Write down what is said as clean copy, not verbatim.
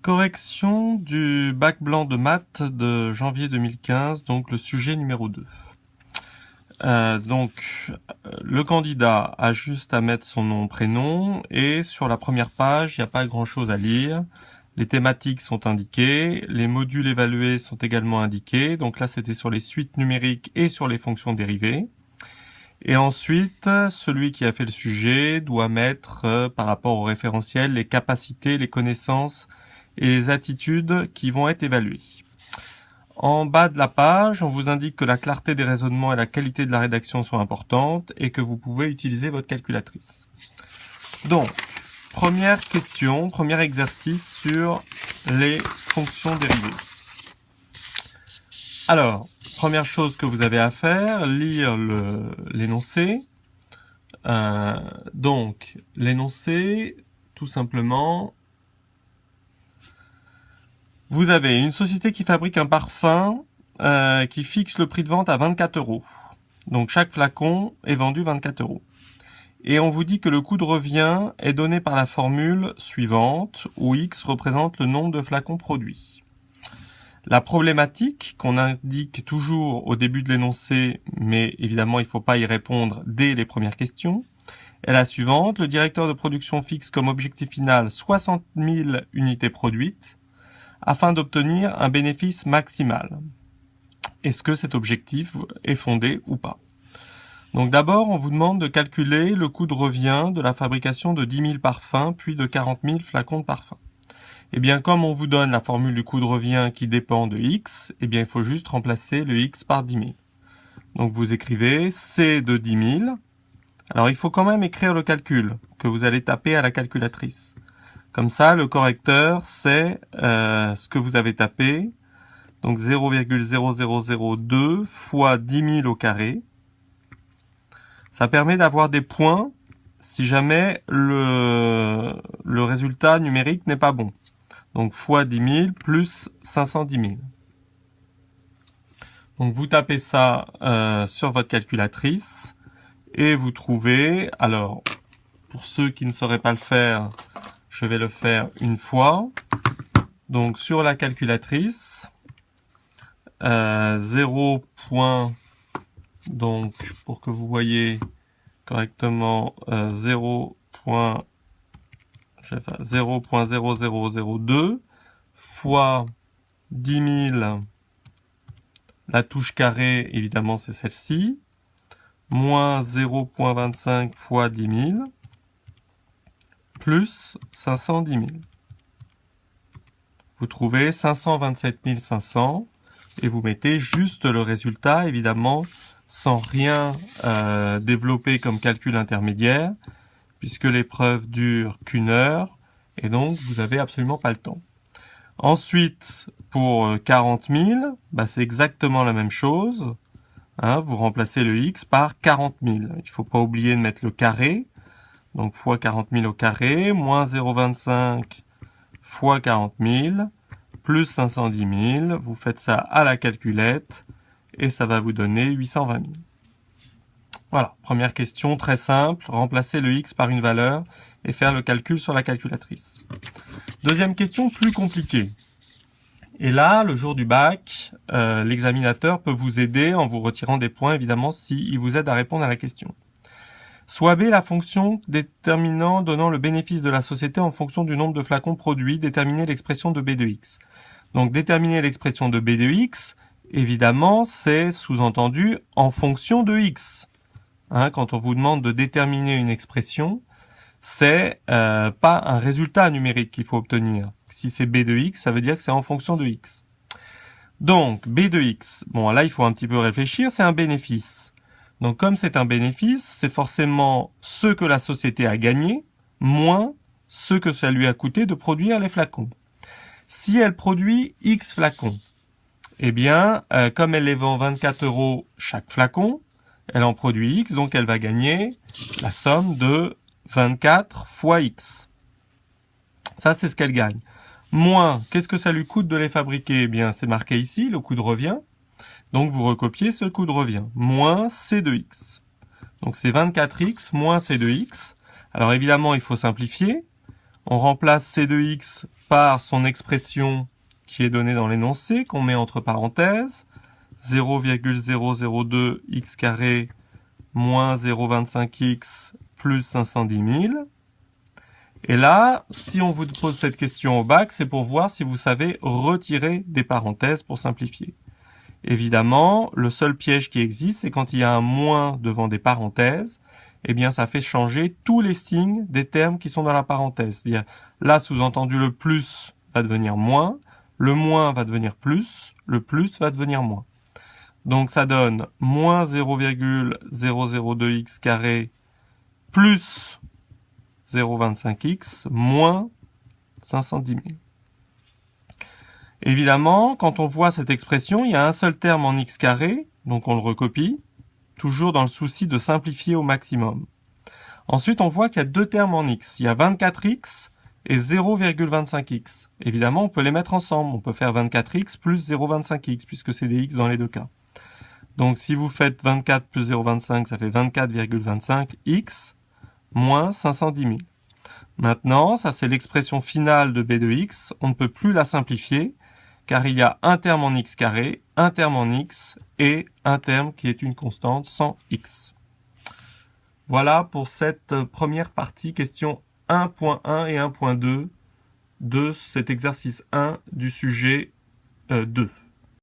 Correction du bac blanc de maths de janvier 2015, donc le sujet numéro 2. Le candidat a juste à mettre son nom, prénom, et sur la première page, il n'y a pas grand-chose à lire. Les thématiques sont indiquées, les modules évalués sont également indiqués. Donc là, c'était sur les suites numériques et sur les fonctions dérivées. Et ensuite, celui qui a fait le sujet doit mettre, par rapport au référentiel, les capacités, les connaissances et les attitudes qui vont être évaluées. En bas de la page, on vous indique que la clarté des raisonnements et la qualité de la rédaction sont importantes et que vous pouvez utiliser votre calculatrice. Donc, première question, premier exercice sur les fonctions dérivées. Alors, première chose que vous avez à faire, lire l'énoncé. Donc, l'énoncé, tout simplement, vous avez une société qui fabrique un parfum qui fixe le prix de vente à 24 €. Donc, chaque flacon est vendu 24 €. Et on vous dit que le coût de revient est donné par la formule suivante, où X représente le nombre de flacons produits. La problématique qu'on indique toujours au début de l'énoncé, mais évidemment il ne faut pas y répondre dès les premières questions, est la suivante. Le directeur de production fixe comme objectif final 60 000 unités produites afin d'obtenir un bénéfice maximal. Est-ce que cet objectif est fondé ou pas? Donc d'abord, on vous demande de calculer le coût de revient de la fabrication de 10 000 parfums, puis de 40 000 flacons de parfum. Eh bien, comme on vous donne la formule du coût de revient qui dépend de X, eh bien, il faut juste remplacer le X par 10 000. Donc, vous écrivez C de 10 000. Alors, il faut quand même écrire le calcul que vous allez taper à la calculatrice. Comme ça, le correcteur sait ce que vous avez tapé. Donc, 0,0002 fois 10 000 au carré. Ça permet d'avoir des points si jamais le résultat numérique n'est pas bon. Donc, fois 10 000 plus 510 000. Donc, vous tapez ça sur votre calculatrice et vous trouvez, alors, pour ceux qui ne sauraient pas le faire, je vais le faire une fois. Donc, sur la calculatrice, 0. Donc, pour que vous voyez correctement, 0.0002 fois 10 000, la touche carré, évidemment, c'est celle-ci, moins 0.25 fois 10 000, plus 510 000. Vous trouvez 527 500 et vous mettez juste le résultat, évidemment, sans rien développer comme calcul intermédiaire, puisque l'épreuve dure qu'1 heure, et donc vous n'avez absolument pas le temps. Ensuite, pour 40 000, c'est exactement la même chose. Vous remplacez le X par 40 000. Il ne faut pas oublier de mettre le carré, donc fois 40 000 au carré, moins 0,25 fois 40 000, plus 510 000. Vous faites ça à la calculette, et ça va vous donner 820 000. Voilà, première question très simple, remplacer le X par une valeur et faire le calcul sur la calculatrice. Deuxième question plus compliquée. Et là, le jour du bac, l'examinateur peut vous aider en vous retirant des points, évidemment, s'il vous aide à répondre à la question. Soit B, la fonction déterminant donnant le bénéfice de la société en fonction du nombre de flacons produits, déterminer l'expression de B de X. Donc, déterminer l'expression de B de X, évidemment, c'est sous-entendu en fonction de X. Quand on vous demande de déterminer une expression, c'est pas un résultat numérique qu'il faut obtenir. Si c'est B de X, ça veut dire que c'est en fonction de X. Donc, B de X, bon là il faut un petit peu réfléchir, c'est un bénéfice. Donc comme c'est un bénéfice, c'est forcément ce que la société a gagné, moins ce que ça lui a coûté de produire les flacons. Si elle produit X flacons, eh bien, comme elle les vend 24 € chaque flacon, elle en produit X, donc elle va gagner la somme de 24 fois X. Ça, c'est ce qu'elle gagne. Moins, qu'est-ce que ça lui coûte de les fabriquer? Eh bien, c'est marqué ici, le coût de revient. Donc, vous recopiez ce coût de revient. Moins C de X. Donc, c'est 24X moins C de X. Alors, évidemment, il faut simplifier. On remplace C de X par son expression qui est donnée dans l'énoncé, qu'on met entre parenthèses, 0,002 x carré moins 0,25x plus 510 000. Et là, si on vous pose cette question au bac, c'est pour voir si vous savez retirer des parenthèses pour simplifier. Évidemment, le seul piège qui existe, c'est quand il y a un moins devant des parenthèses, eh bien, ça fait changer tous les signes des termes qui sont dans la parenthèse. C'est-à-dire, là, sous-entendu, le plus va devenir moins, le moins va devenir plus, le plus va devenir moins. Donc, ça donne moins 0,002x carré plus 0,25x moins 510 000. Évidemment, quand on voit cette expression, il y a un seul terme en x carré, donc on le recopie, toujours dans le souci de simplifier au maximum. Ensuite, on voit qu'il y a deux termes en x. Il y a 24x et 0,25x. Évidemment, on peut les mettre ensemble. On peut faire 24x plus 0,25x, puisque c'est des x dans les deux cas. Donc, si vous faites 24 plus 0,25, ça fait 24,25x moins 510 000. Maintenant, ça c'est l'expression finale de b de x. On ne peut plus la simplifier, car il y a un terme en x carré, un terme en x, et un terme qui est une constante sans x. Voilà pour cette première partie, question 1.1 et 1.2 de cet exercice 1 du sujet 2.